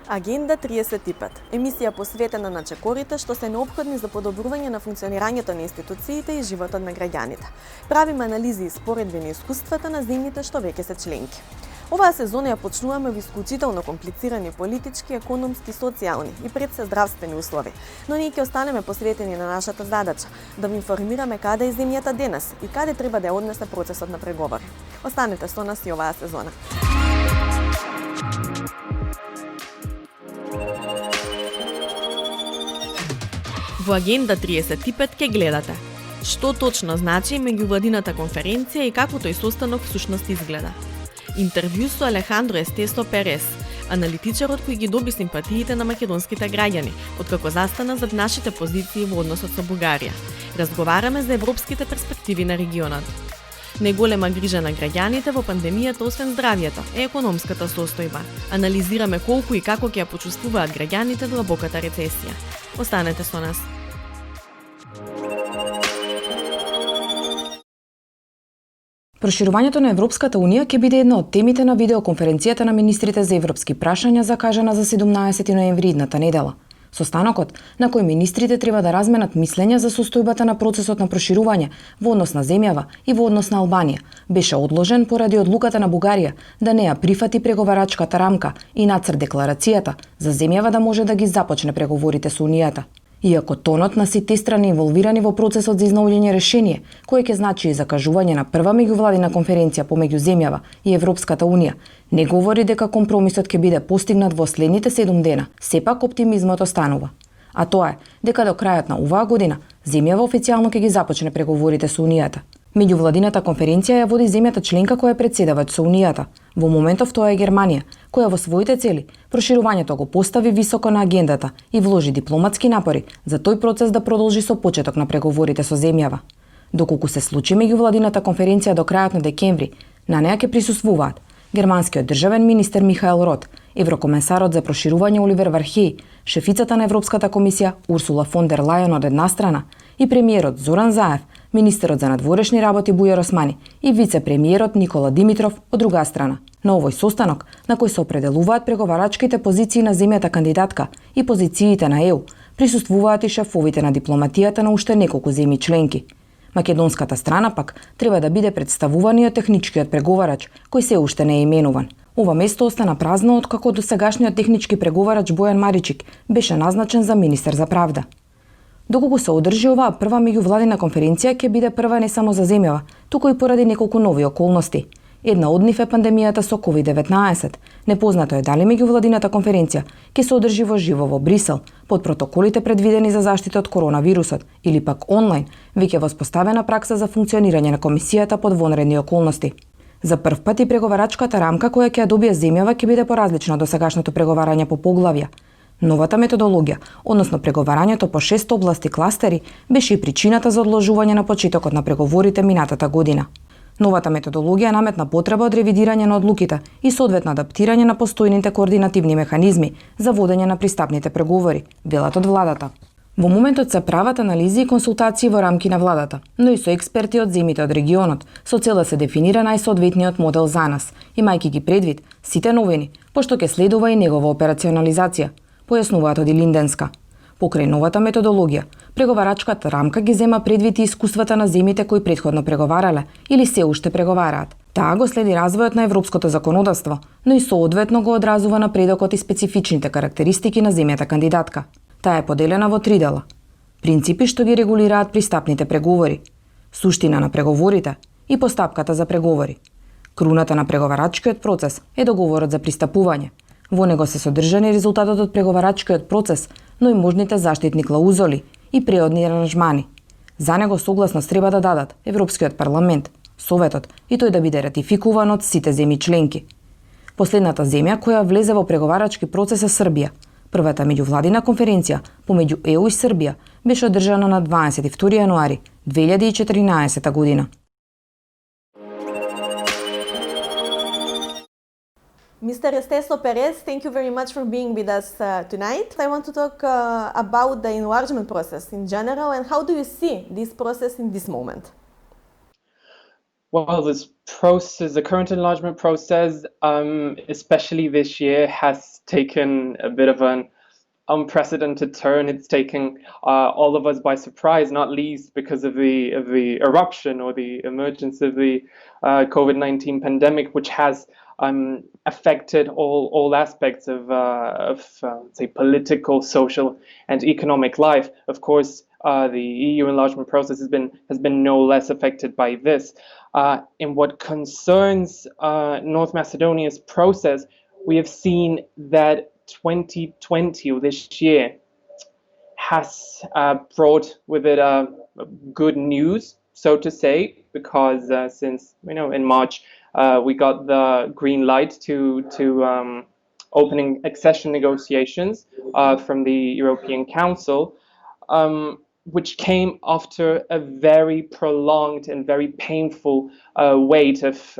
Агенда 35. Емисија посветена на чекорите што се неопходни за подобрување на функционирањето на институциите и животот на граѓаните. Правиме анализи и споредби на искуствата на земјите што веќе се членки. Оваа сезона ја почнуваме во исклучително комплицирани политички, економски, социјални и пред се здравствени услови, но ние ќе останеме посветени на нашата задача да ви информираме каде е земјата денес и каде треба да ја однесе процесот на преговори. Останете со нас и оваа сезона. Во Агенда 35 ке гледате што точно значи меѓувладината конференција и како тој состанок всушност изгледа. Интервју со Алехандро Естесо Перес, аналитичарот кој ги доби симпатиите на македонските граѓани, откако застана зад нашите позиции во односот со Бугарија. Разговараме за европските перспективи на регионот. Неголема грижа на граѓаните во пандемијата освен здравјето е економската состојба. Анализираме колку и како ќе ја почувствуваат граѓаните длабоката рецесија. Останете со нас. Проширувањето на Европската Унија ќе биде една од темите на видеоконференцијата на министрите за европски прашања закажана за 17 ноември идната недела. Состанокот, на кој министрите треба да разменат мислења за состојбата на процесот на проширување во однос на земјава и во однос на Албанија, беше одложен поради одлуката на Бугарија да не ја прифати преговарачката рамка и нацрт декларацијата за земјава да може да ги започне преговорите со Унијата. Иако тонот на сите страни инволвирани во процесот за изнаоѓање решение, кое ќе значи и закажување на прва меѓувладина конференција помеѓу земјава и Европската Унија, не говори дека компромисот ќе биде постигнат во следните 7 дена, сепак оптимизмот останува. А тоа е дека до крајот на оваа година земјава официјално ќе ги започне преговорите со Унијата. Меѓувладината конференција ја води земјата членка која председавач со Унијата. Во моментов тоа е Германија, која во своите цели проширувањето го постави високо на агендата и вложи дипломатски напори за тој процес да продолжи со почеток на преговорите со земјава. Доколку се случи меѓувладината конференција до крајот на декември, на неа ќе присуствуваат германскиот државен министер Михаел Рот, еврокомесарот за проширување Оливер Вархеј, шефицата на Европската комисија Урсула фон дер Лајен од една страна и премиерот Зоран Заев, министерот за надворешни работи Бујар Османи и вице-премиерот Никола Димитров од друга страна. На овој состанок, на кој се определуваат преговарачките позиции на земјата кандидатка и позициите на ЕУ, присуствуваат и шефовите на дипломатијата на уште неколку земји членки. Македонската страна пак треба да биде представуваниот техничкиот преговарач, кој се уште не е именуван. Ова место остана празно откако досегашниот технички преговарач Бојан Маричик беше назначен за министер за правда. Доколку се одржи оваа прва меѓувладина конференција ќе биде прва не само за земјава, туку и поради неколку нови околности. Една од нив е пандемијата со COVID-19. Непознато е дали меѓувладината конференција ќе се одржи во живо во Брисел, под протоколите предвидени за заштита од коронавирусот, или пак онлайн, веќе воспоставена пракса за функционирање на комисијата под вонредни околности. За прв пат и преговарачката рамка која ќе ја добие земјава ќе биде поразлична од досегашното преговарање по поглавја. Новата методологија, односно преговарањето по 6 области кластери, беше и причината за одложување на почетокот на преговорите минатата година. Новата методологија наметна потреба од ревидирање на одлуките и соодветно адаптирање на постојните координативни механизми за водење на пристапните преговори, велат од владата. Во моментот се прават анализи и консултации во рамки на владата, но и со експерти од земјите од регионот, со цел да се дефинира најсоодветниот модел за нас, имајќи ги предвид сите новини, пошто ќе следува и негова операционализација, појаснуваат од Линденска. Покрај новата методологија, преговарачката рамка ги зема предвид и искуствата на земјите кои претходно преговарале или се уште преговараат. Таа го следи развојот на европското законодавство, но и соодветно го одразува напредокот и специфичните карактеристики на земјата кандидатка. Таа е поделена во 3 дела. Принципи што ги регулираат пристапните преговори, суштина на преговорите и постапката за преговори. Круната на преговарачкиот процес е договорот за пристапување. Во него се содржани резултатот од преговарачкиот процес, но и можните заштитни клаузоли и преодни аранжмани. За него согласност треба да дадат Европскиот парламент, Советот и тој да биде ратификуван од сите земји членки. Последната земја која влезе во преговарачки процес е Србија. Првата меѓувладина конференција помеѓу ЕУ и Србија беше одржана на 22 јануари 2014 година. Mr. Esteso Perez, thank you very much for being with us tonight. I want to talk about the enlargement process in general and how do you see this process in this moment? Well, this process, the current enlargement process, especially this year, has taken a bit of an unprecedented turn. It's taken all of us by surprise, not least because of the eruption or the emergence of the COVID-19 pandemic, which has affected all aspects of say political, social, and economic life. Of course, the EU enlargement process has been no less affected by this. In what concerns North Macedonia's process, we have seen that 2020, or this year, has brought with it good news, so to say, because since in March we got the green light to opening accession negotiations from the European Council, which came after a very prolonged and very painful wait of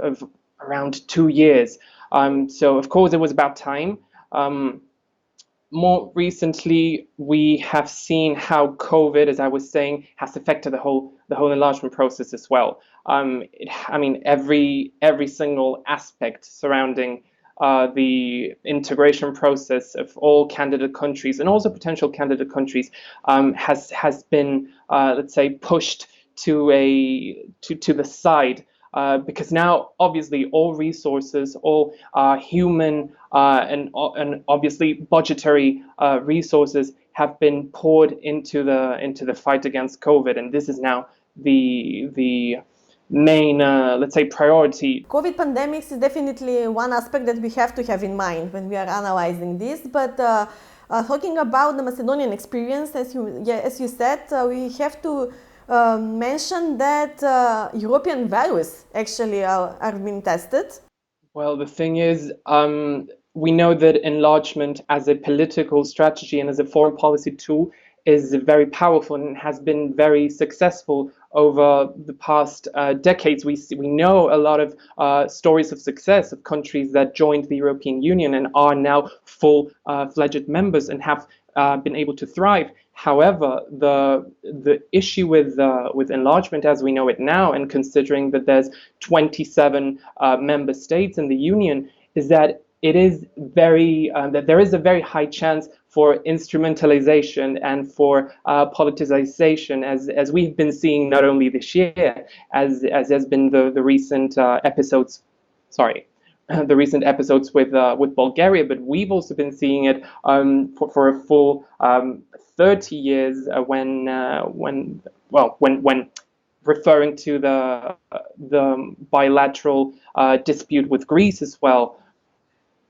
around 2 years. So of course it was about time. More recently, we have seen how COVID, as I was saying, has affected the whole enlargement process as well. Every single aspect surrounding the integration process of all candidate countries and also potential candidate countries has been, let's say, pushed to the side. Because now, obviously, all resources, all human and obviously budgetary resources have been poured into the fight against COVID, and this is now the main, let's say, priority. COVID pandemics is definitely one aspect that we have to have in mind when we are analyzing this. But talking about the Macedonian experience, as you said, we have to mention that European values actually are being tested. Well, the thing is, we know that enlargement as a political strategy and as a foreign policy tool is very powerful and has been very successful over the past decades. We know a lot of stories of success of countries that joined the European Union and are now full-fledged members and have been able to thrive. However, the issue with enlargement as we know it now, and considering that there's 27 member states in the Union, is that it is that there is a very high chance for instrumentalization and for politicization, as we've been seeing not only this year, as has been the recent episodes. The recent episodes with Bulgaria, but we've also been seeing it for a full 30 years when referring to the bilateral dispute with Greece as well.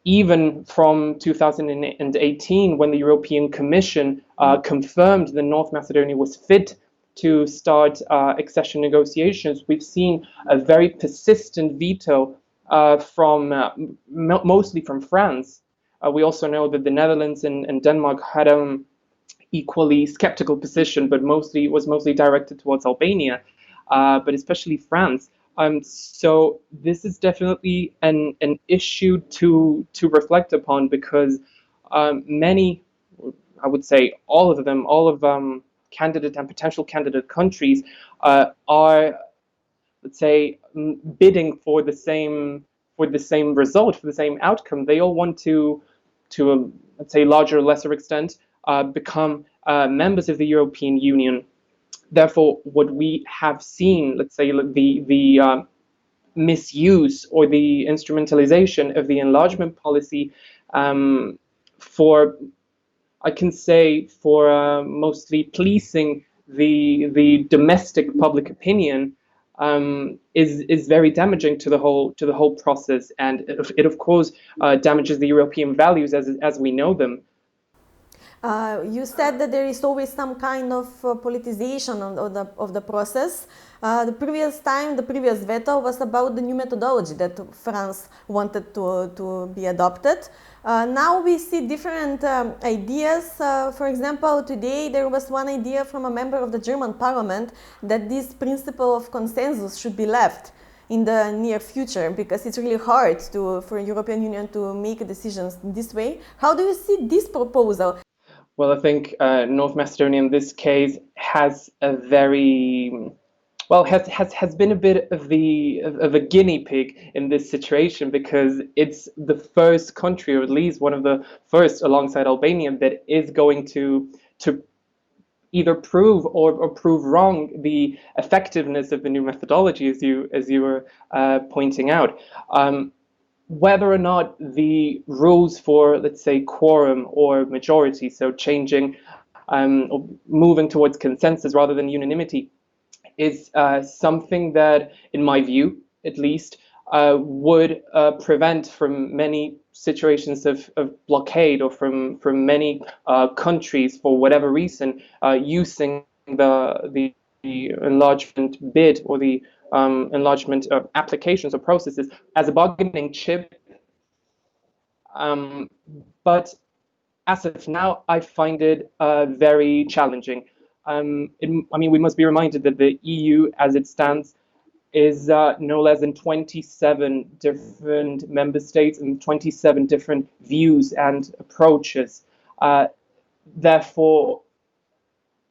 Even from 2018, when the European Commission confirmed that North Macedonia was fit to start accession negotiations, we've seen a very persistent veto from mostly from France. We also know that the Netherlands and Denmark had an equally skeptical position, but was mostly directed towards Albania, but especially France. So this is definitely an issue to reflect upon, because many, I would say all of candidate and potential candidate countries are, let's say, bidding for the same result, for the same outcome. They all want to let's say, larger or lesser extent, become members of the European Union. Therefore, what we have seen, let's say, the misuse or the instrumentalization of the enlargement policy for mostly pleasing the domestic public opinion, is very damaging to the whole process, and it of course damages the European values as we know them. You said that there is always some kind of politicization of the process. The previous veto was about the new methodology that France wanted to be adopted. Now we see different ideas. For example, today there was one idea from a member of the German parliament that this principle of consensus should be left in the near future, because it's really hard for European Union to make decisions this way. How do you see this proposal? Well, I think North Macedonia in this case has a very well, has been a bit of a guinea pig in this situation, because it's the first country, or at least one of the first, alongside Albania, that is going to either prove or prove wrong the effectiveness of the new methodology, as you were pointing out. Whether or not the rules for, let's say, quorum or majority, so changing or moving towards consensus rather than unanimity, is something that, in my view at least, would prevent from many situations of blockade, or from many countries, for whatever reason, using the enlargement bid, or the enlargement applications or processes, as a bargaining chip. Um, but as of now, I find it very challenging. I mean, we must be reminded that the EU, as it stands, is no less than 27 different member states and 27 different views and approaches. Therefore,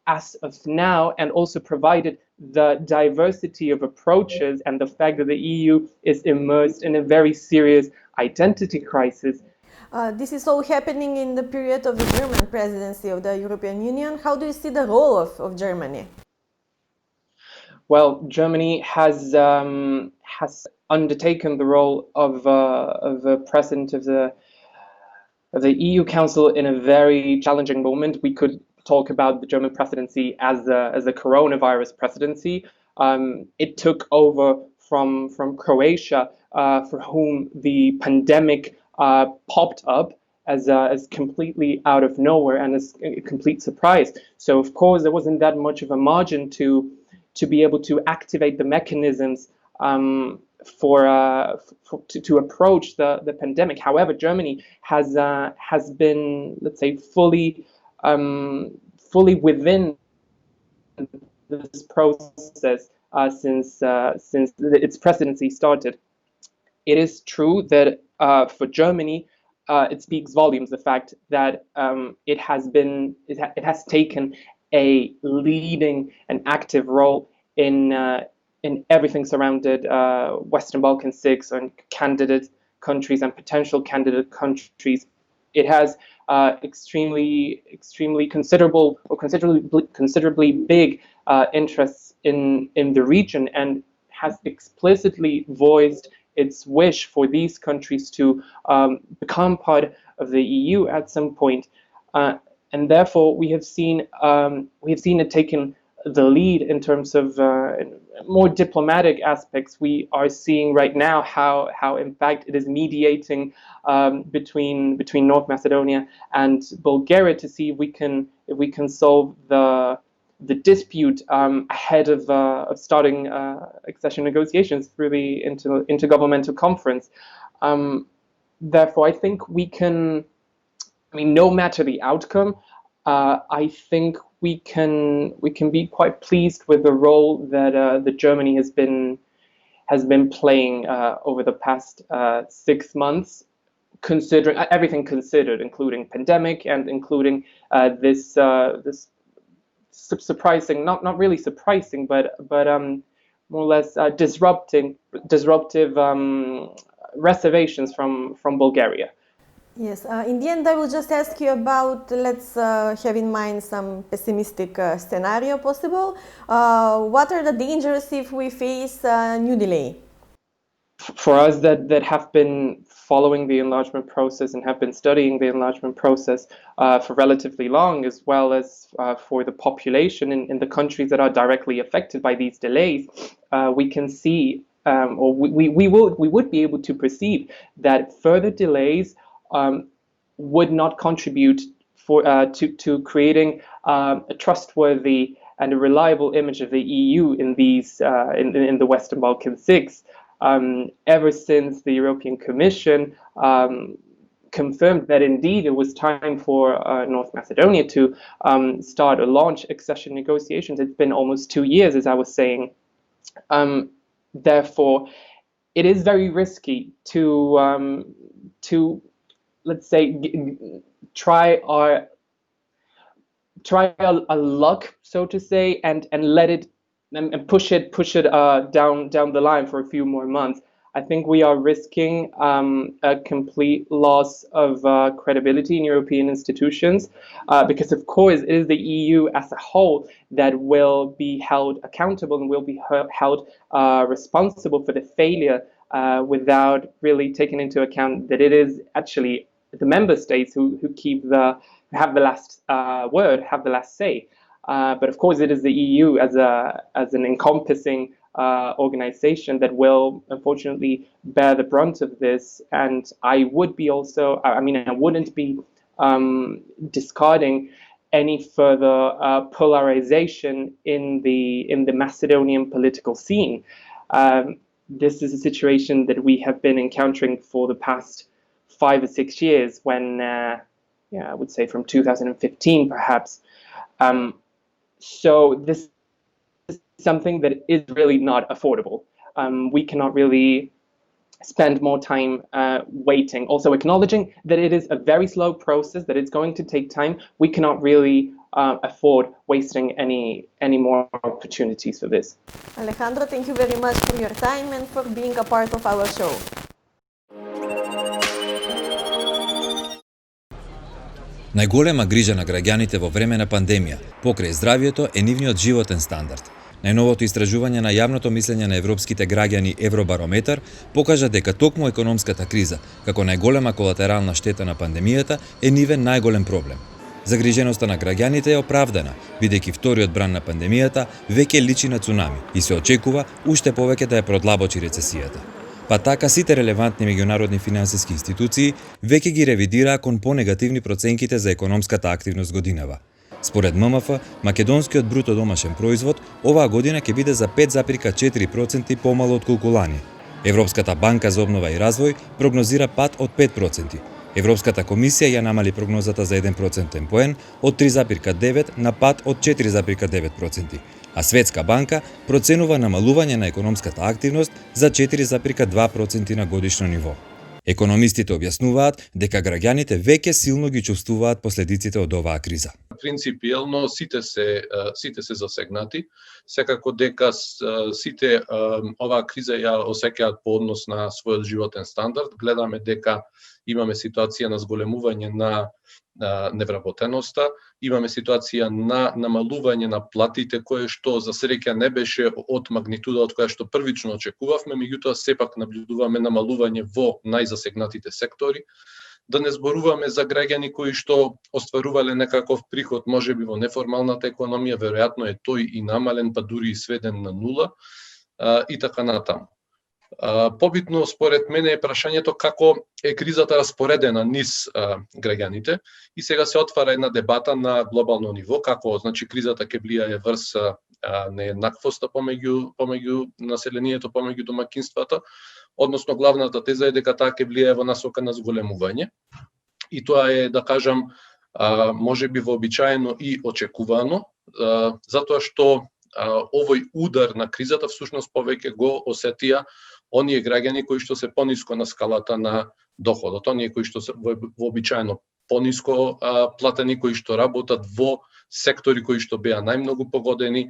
as of now, and also provided the diversity of approaches and the fact that the EU is immersed in a very serious identity crisis. This is all happening in the period of the German presidency of the European Union. How do you see the role of Germany? Well, Germany has undertaken the role of a president of the EU Council in a very challenging moment. We could talk about the German presidency as a coronavirus presidency. It took over from Croatia, for whom the pandemic popped up as completely out of nowhere and as a complete surprise. So of course there wasn't that much of a margin to be able to activate the mechanisms to approach the pandemic. However, Germany has been, let's say, fully within this process since its presidency started. It is true that for Germany, it speaks volumes, the fact that it has taken a leading and active role in everything surrounded Western Balkan 6 and candidate countries and potential candidate countries. It has extremely considerable, or considerably big interests in the region, and has explicitly voiced its wish for these countries to become part of the EU at some point. And therefore we have seen it taken the lead in terms of more diplomatic aspects. We are seeing right now how in fact it is mediating between North Macedonia and Bulgaria to see if we can solve the dispute ahead of starting accession negotiations through the intergovernmental conference. Therefore, I think we can. I mean, no matter the outcome, I think we can be quite pleased with the role that Germany has been playing over the past 6 months, considering everything considered, including pandemic and including this surprising, not really surprising, but more or less disruptive reservations from Bulgaria. Yes, in the end, I will just ask you about, let's have in mind some pessimistic scenario possible. What are the dangers if we face a new delay? For us that have been following the enlargement process and have been studying the enlargement process for relatively long, as well as for the population in the countries that are directly affected by these delays, we can see, or we would be able to perceive that further delays would not contribute to creating a trustworthy and a reliable image of the EU in the Western Balkan 6. Ever since the European Commission confirmed that indeed it was time for North Macedonia to start or launch accession negotiations, it's been almost 2 years, as I was saying. Therefore, it is very risky to let's say try our luck, so to say, and let it and push it down the line for a few more months, I think we are risking a complete loss of credibility in European institutions, because of course it is the EU as a whole that will be held accountable and will be held responsible for the failure, without really taking into account that it is actually the member states who have the last word, have the last say. But of course, it is the EU as an encompassing organization that will unfortunately bear the brunt of this. And I wouldn't be discarding any further polarization in the Macedonian political scene. This is a situation that we have been encountering for the past 5 or 6 years, when I would say from 2015 perhaps. So this is something that is really not affordable. We cannot really spend more time waiting. Also acknowledging that it is a very slow process, that it's going to take time. We cannot really afford wasting any more opportunities for this. Alejandro, thank you very much for your time and for being a part of our show. Најголема грижа на граѓаните во време на пандемија покрај здравјето е нивниот животен стандард. Најновото истражување на јавното мислење на европските граѓани Евробарометар покажа дека токму економската криза, како најголема колатерална штета на пандемијата, е нивен најголем проблем. Загриженоста на граѓаните е оправдана, бидејќи вториот бран на пандемијата веќе личи на цунами и се очекува уште повеќе да ја продлабочи рецесијата. Па така сите релевантни меѓународни финансиски институции веќе ги ревидираа кон понегативни проценките за економската активност годинава. Според ММФ, македонскиот бруто домашен производ оваа година ќе биде за 5,4% помало отколку лани. Европската банка за обнова и развој прогнозира пад од 5%. Европската комисија ја намали прогнозата за 1% поен од 3,9 на пад од 4,9%. А Светска банка проценува намалување на економската активност за 4,2% на годишно ниво. Економистите објаснуваат дека граѓаните веќе силно ги чувствуваат последиците од оваа криза. Принципиелно сите се засегнати, секако дека сите оваа криза ја осеќаат по однос на својот животен стандард. Гледаме дека имаме ситуација на зголемување на невработеноста, имаме ситуација на намалување на платите, кое што за среќа не беше од магнитуда од која што првично очекувавме, меѓутоа сепак наблюдуваме намалување во најзасегнатите сектори. Да не зборуваме за граѓани кои што остварувале некаков приход, можеби во неформалната економија, веројатно е тој и намален, па дури и сведен на нула, и така натаму. Побитно според мене е прашањето како е кризата распоредена низ граѓаните, и сега се отвара една дебата на глобално ниво како кризата ќе влијае врз нееднаквоста помеѓу населението, помеѓу домаќинствата, односно главната теза е дека таа ќе влијае во насока на зголемување. И тоа е, да кажам, можеби вообичаено и очекувано, затоа што овој удар на кризата всушност повеќе го осетија оние граѓани кои што се пониско на скалата на доходот, оние кои што се вообичаено пониско платени, кои што работат во сектори кои што беа најмногу погодени,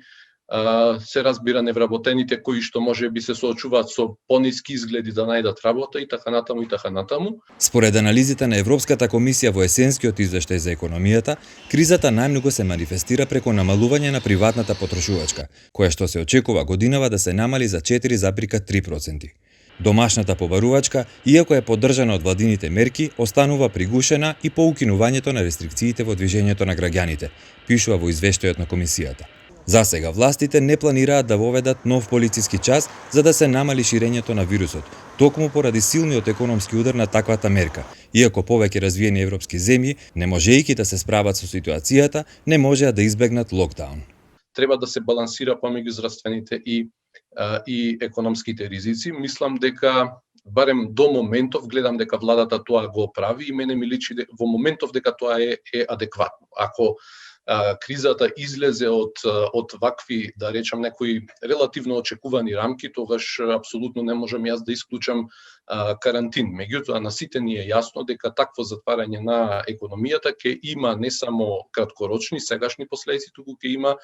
се разбира невработените кои што може би се соочуваат со пониски изгледи да најдат работа и така натаму и така натаму. Според анализите на Европската комисија во есенскиот извештај за економијата, кризата најмногу се манифестира преку намалување на приватната потрошувачка, која што се очекува годинава да се намали за 4,3%. Домашната побарувачка, иако е поддржана од владините мерки, останува пригушена и по укинувањето на рестрикциите во движењето на граѓаните, пишува во извештајот на комисијата. За сега властите не планираат да воведат нов полициски час за да се намали ширењето на вирусот, токму поради силниот економски удар на таквата мерка, иако повеќе развиени европски земји, не можејќи да се справат со ситуацијата, не можеа да избегнат локдаун. Треба да се балансира помеѓу здравствените и економските ризици. Мислам дека барем до моментов гледам дека владата тоа го прави и мене ми личи во моментов дека тоа е адекватно. Ако кризата излезе од вакви, да речам, некои релативно очекувани рамки, тогаш апсолутно не можам јас да исклучам карантин. Меѓутоа, на сите ни е јасно дека такво затварање на економијата ќе има не само краткорочни, сегашни последици, туку ќе има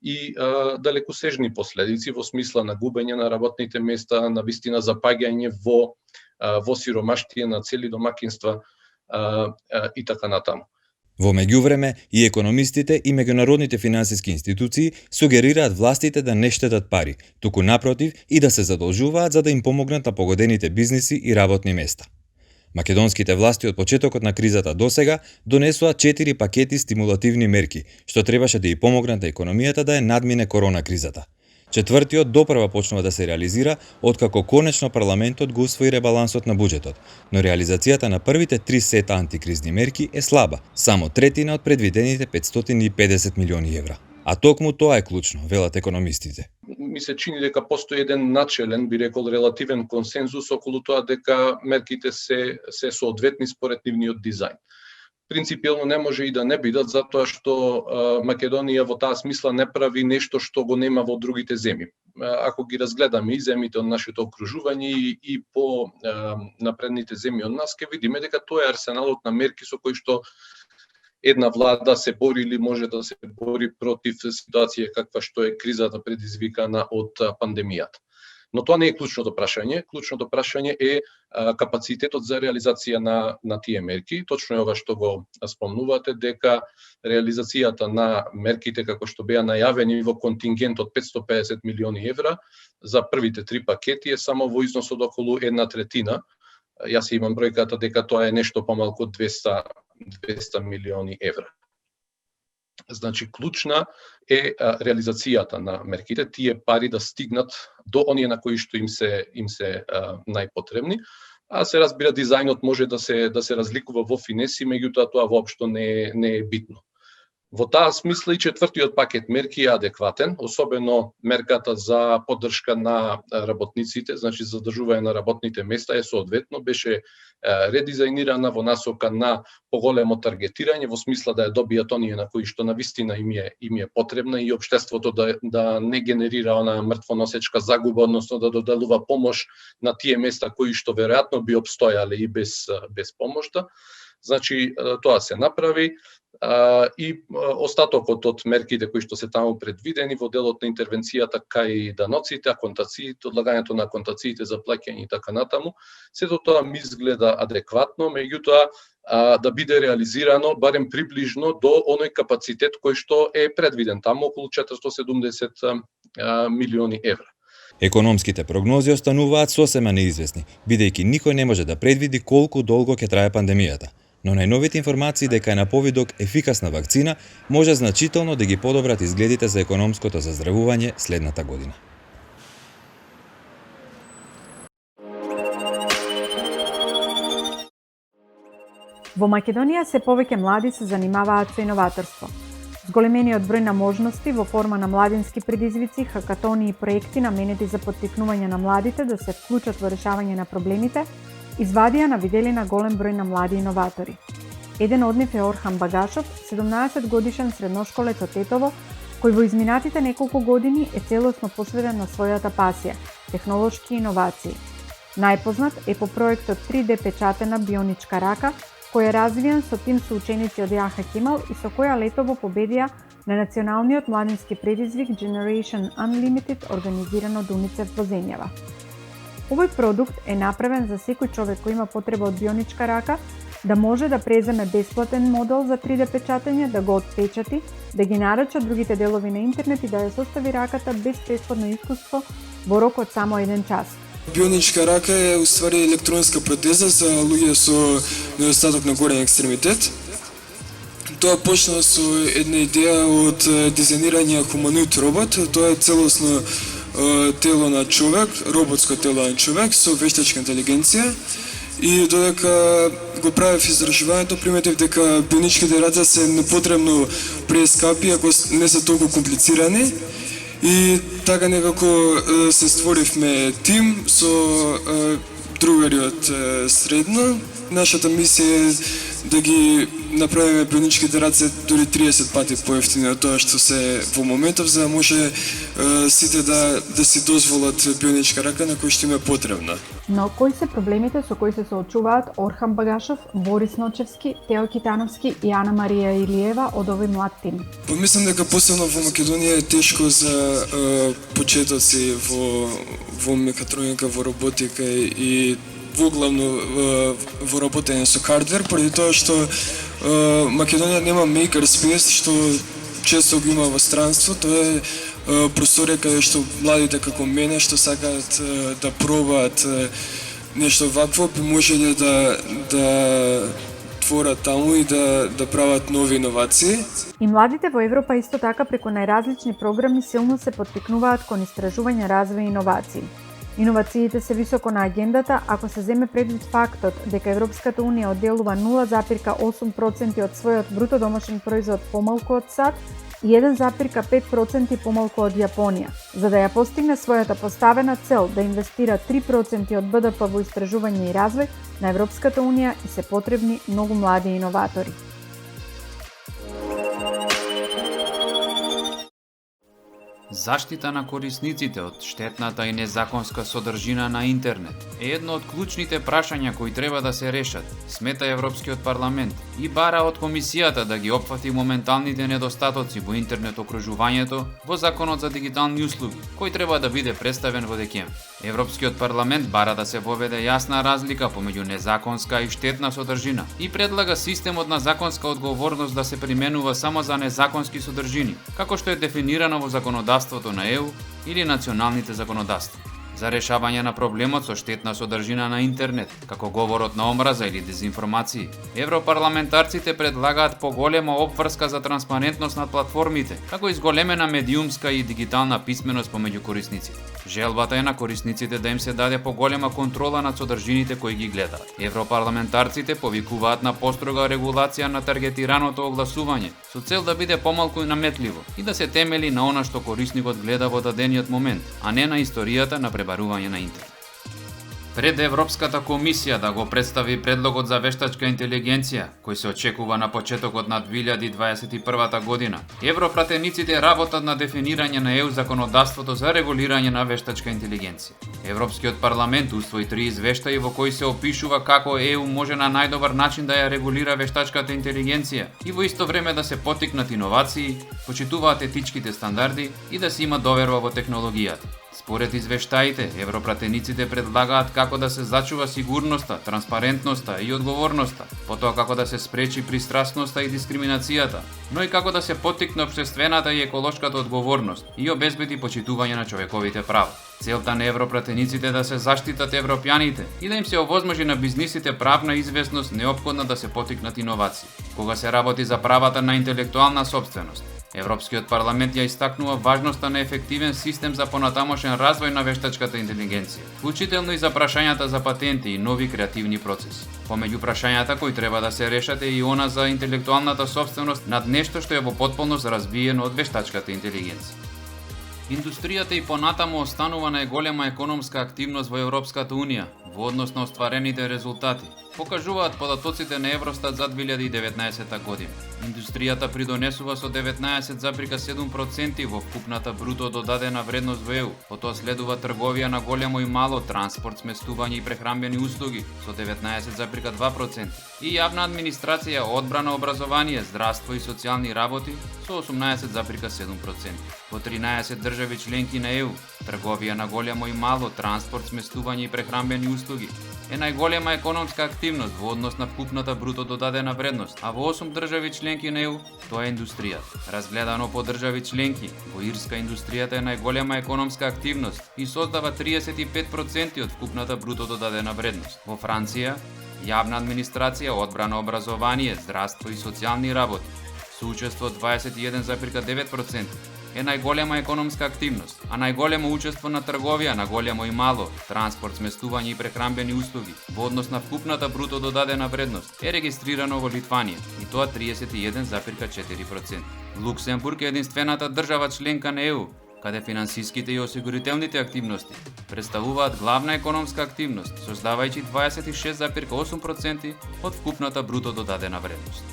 и далекосежни последици во смисла на губење на работните места, на вистина запаѓање во сиромаштија на цели домакинства и така натаму. Во меѓувреме, и економистите и меѓународните финансиски институции сугерираат властите да не штедат пари, туку напротив и да се задолжуваат за да им помогнат на погодените бизниси и работни места. Македонските власти од почетокот на кризата досега донесоа 4 пакети стимулативни мерки, што требаше да ја помогнат на економијата да ја надмине корона кризата. Четвртиот допрва почнува да се реализира откако конечно парламентот го усвои ребалансот на буџетот, но реализацијата на првите 3 сета антикризни мерки е слаба, само третина од предвидените 550 милиони евра. А токму тоа е клучно, велат економистите. Ми се чини дека постои еден начелен, би рекол, релативен консензус околу тоа дека мерките се соодветни според нивниот дизајн. Принципиелно не може и да не бидат, затоа што Македонија во таа смисла не прави нешто што го нема во другите земји. Ако ги разгледаме и земјите од нашето окружување и по напредните земји од нас, ќе видиме дека тоа е арсеналот на мерки со кои што една влада се бори или може да се бори против ситуација каква што е кризата предизвикана од пандемијата. Но тоа не е клучното прашање. Клучното прашање е капацитетот за реализација на тие мерки. Точно е ова што го спомнувате, дека реализацијата на мерките како што беа најавени во контингент од 550 милиони евра за првите 3 пакети е само во износ од околу 1/3. Јас имам бројката дека тоа е нешто помалку од 200 милиони евра. Значи, клучна е реализацијата на мерките, тие пари да стигнат до оние на кои што им се најпотребни, а се разбира дизајнот може да се разликува во финеси, меѓутоа тоа воопшто не е битно. Во таа смисла и четвртиот пакет мерки е адекватен, особено мерката за поддршка на работниците, значи задржување на работните места е соодветно, беше редизајнирана во насока на поголемо таргетирање, во смисла да ја добијат оние на кои што навистина им е потребна и општеството да не генерира она мртвоносечка загуба, односно да доделува помош на тие места кои што веројатно би опстојале и без помошта. Значи, тоа се направи и остатокот од мерките кои што се таму предвидени во делот на интервенцијата кај даноците, аконтациите, одлагањето на аконтациите за плаќање и така натаму, сето тоа ми изгледа адекватно, меѓутоа да биде реализирано барем приближно до оној капацитет кој што е предвиден таму, околу 470 милиони евра. Економските прогнози остануваат сосема неизвестни, бидејќи никој не може да предвиди колку долго ќе трае пандемијата. Но најновите информации дека е на повидок ефикасна вакцина може значително да ги подобрат изгледите за економското заздравување следната година. Во Македонија се повеќе млади се занимаваат со иноваторство. Зголемениот број на можности во форма на младински предизвици, хакатони и проекти наменети за поттикнување на младите да се вклучат во решавање на проблемите, извадија на виделина голем број на млади иноватори. Еден од нив е Орхан Багашов, 17 годишен средношколец од Тетово, кој во изминатите неколку години е целосно посветен на својата пасија – технолошки иновации. Најпознат е по проектот 3D печатена бионичка рака, кој е развиен со тим со ученици од Јаха Кемал и со која летово победија на националниот младински предизвик Generation Unlimited, организиран од УНИЦЕФ во земјава. Овој продукт е направен за секој човек кој има потреба од бионичка рака да може да преземе бесплатен модел за 3D печатење, да го отпечати, да ги нарача другите делови на интернет и да ја состави раката без претходно искуство во рок од само 1 час. Бионичка рака е уствари електронска протеза за луѓе со недостаток на горен екстремитет. Тоа почна со една идеја од дизајнирање хуманоид робот. Тоа е целосно тело на човек, роботско тело на човек со вештачка интелигенција. И додека го правев изражувањето, приметив дека бионичките раце се непотребно прескапи, ако не се толку комплицирани. И така некако се створивме тим со другари од средно. Нашата мисија е да ги направиме бионичките раце дури 30 пати поевтини од тоа што се во моментов, за да може сите да си дозволат бионичка рака на кој што им е потребна. Но кои се проблемите со кои се соочуваат Орхан Багашов, Борис Ночевски, Тео Китановски и Ана Марија Илиева од овој млад тим? Мислам дека посебно во Македонија е тешко за почетоци во мекатроника, во роботика и воглавно во работење со хардвер, поради тоа што Македонија нема maker space, што често го има во странство. Тоа е просторија каде што младите како мене што сакаат да пробаат нешто вакво, би можеле да творат таму и да прават нови иновации. И младите во Европа исто така преку најразлични програми силно се поттикнуваат кон истражување, развој и иновации. Иновациите се високо на агендата ако се земе предвид фактот дека Европската Унија одделува 0,8% од својот бруто домашен производ помалку од САД и 1,5% помалку од Јапонија. За да ја постигне својата поставена цел да инвестира 3% од БДП во истражување и развој, на Европската Унија и се потребни многу млади иноватори. Заштита на корисниците од штетната и незаконска содржина на интернет е едно од клучните прашања кои треба да се решат, смета Европскиот парламент и бара од комисијата да ги опфати моменталните недостатоци во интернет окружувањето во Законот за дигитални услуги, кој треба да биде представен во декември. Европскиот парламент бара да се воведе јасна разлика помеѓу незаконска и штетна содржина и предлага системот на законска одговорност да се применува само за незаконски содржини, како што е дефинирано во законодавството на ЕУ или националните законодавства. За решавање на проблемот со штетна содржина на интернет, како говорот на омраза или дезинформации, европарламентарците предлагаат поголема обврска за транспарентност на платформите, како изголемена медиумска и дигитална писменост помеѓу корисниците. Желбата е на корисниците да им се даде поголема контрола над содржините кои ги гледаат. Европарламентарците повикуваат на построга регулација на таргетираното огласување, со цел да биде помалку наметливо и да се темели на она што корисникот гледа во дадениот момент, а не на историјата на пребарување на интернет. Пред Европската комисија да го представи предлогот за вештачка интелигенција, кој се очекува на почетокот на 2021 година, европратениците работат на дефинирање на ЕУ законодавството за регулирање на вештачка интелигенција. Европскиот парламент усвои 3 извештаи во кои се опишува како ЕУ може на најдобар начин да ја регулира вештачката интелигенција и во исто време да се поттикнат иновации, почитуваат етичките стандарди и да се има доверба во технологијата. Според извештаите, европратениците предлагаат како да се зачува сигурноста, транспарентноста и одговорноста, потоа како да се спречи пристрасноста и дискриминацијата, но и како да се поттикне општествената и еколошката одговорност и обезбеди почитување на човековите права. Целта на европратениците е да се заштитат европјаните и да им се овозможи на бизнисите правна известност неопходна да се поттикнат иновации. Кога се работи за правата на интелектуална сопственост, Европскиот парламент ја истакнува важноста на ефективен систем за понатамошен развој на вештачката интелигенција, вклучително и за прашањата за патенти и нови креативни процеси. Помеѓу прашањата кои треба да се решат е и она за интелектуалната сопственост над нешто што е во потполност развиено од вештачката интелигенција. Индустријата и понатаму останува најголема економска активност во Европската Унија во однос на остварените резултати, покажуваат податоците на Евростат за 2019 година. Индустријата придонесува со 19,7% во вкупната бруто додадена вредност во ЕУ, потоа следува трговија на големо и мало, транспорт, сместување и прехранбени услуги со 19,2% и јавна администрација, одбрана, образование, здравство и социјални работи со 18,7%. Во 13 држави членки на ЕУ, трговија на големо и мало, транспорт, сместување и прехранбени услуги е најголема економска активност во однос на вкупната бруто додадена вредност, а во 8 држави членки на ЕУ тоа е индустријата. Разгледано по држави членки, во Ирска индустријата е најголема економска активност и создава 35% од вкупната бруто додадена вредност. Во Франција, јавна администрација, одбрана, образование, здравство и социјални работи со учество 21,9% е најголема економска активност, а најголемо учество на трговија на големо и мало, транспорт, сместување и прехранбени услуги во однос на вкупната бруто додадена вредност е регистрирано во Литванија и тоа 31,4%. Луксембург е единствената држава членка на ЕУ каде финансиските и осигурителните активности представуваат главна економска активност, создавајќи 26,8% од вкупната бруто додадена вредност.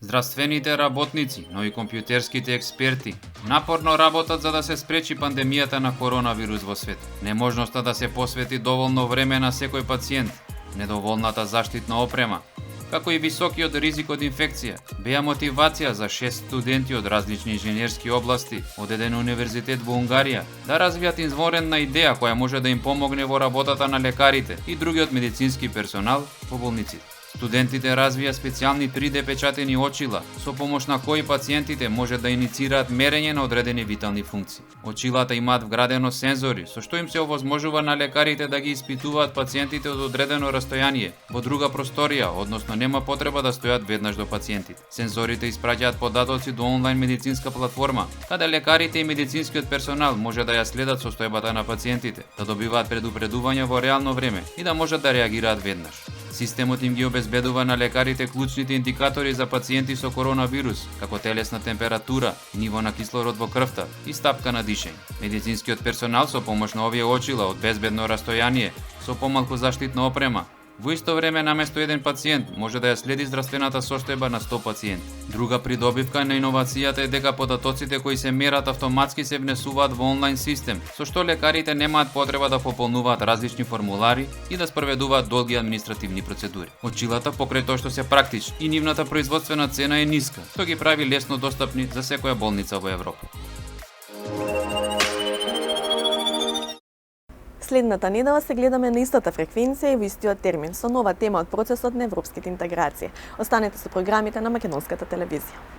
Здравствените работници, но и компјутерските експерти напорно работат за да се спречи пандемијата на коронавирус во свет. Неможноста да се посвети доволно време на секој пациент, недоволната заштитна опрема, како и високиот ризик од инфекција, беа мотивација за 6 студенти од различни инженерски области од еден универзитет во Унгарија да развијат извонредна идеја која може да им помогне во работата на лекарите и другиот медицински персонал во болниците. Студентите развија специјални 3D печатени очила, со помош на кои пациентите може да иницираат мерење на одредени витални функции. Очилата имаат вградено сензори, со што им се овозможува на лекарите да ги испитуваат пациентите од одредено растојание во друга просторија, односно нема потреба да стојат веднаш до пациентите. Сензорите испраќаат податоци до онлайн медицинска платформа, каде лекарите и медицинскиот персонал може да ја следат состојбата на пациентите, да добиваат предупредувања во реално време и да можат да реагираат веднаш. Системот им ги обезбедува на лекарите клучните индикатори за пациенти со коронавирус, како телесна температура, ниво на кислород во крвта и стапка на дишење. Медицинскиот персонал со помош на овие очила од безбедно растојание, со помалку заштитна опрема, во исто време наместо еден пациент може да ја следи здравствената состојба на 100 пациенти. Друга придобивка на иновацијата е дека податоците кои се мерат автоматски се внесуваат во онлайн систем, со што лекарите немаат потреба да пополнуваат различни формулари и да спроведуваат долги административни процедури. Очилата, покрај тоа што се практични и нивната производствена цена е ниска, тоа ги прави лесно достапни за секоја болница во Европа. Следната недела се гледаме на истата фреквенција и во истиот термин со нова тема од процесот на европските интеграции. Останете со програмите на Македонската телевизија.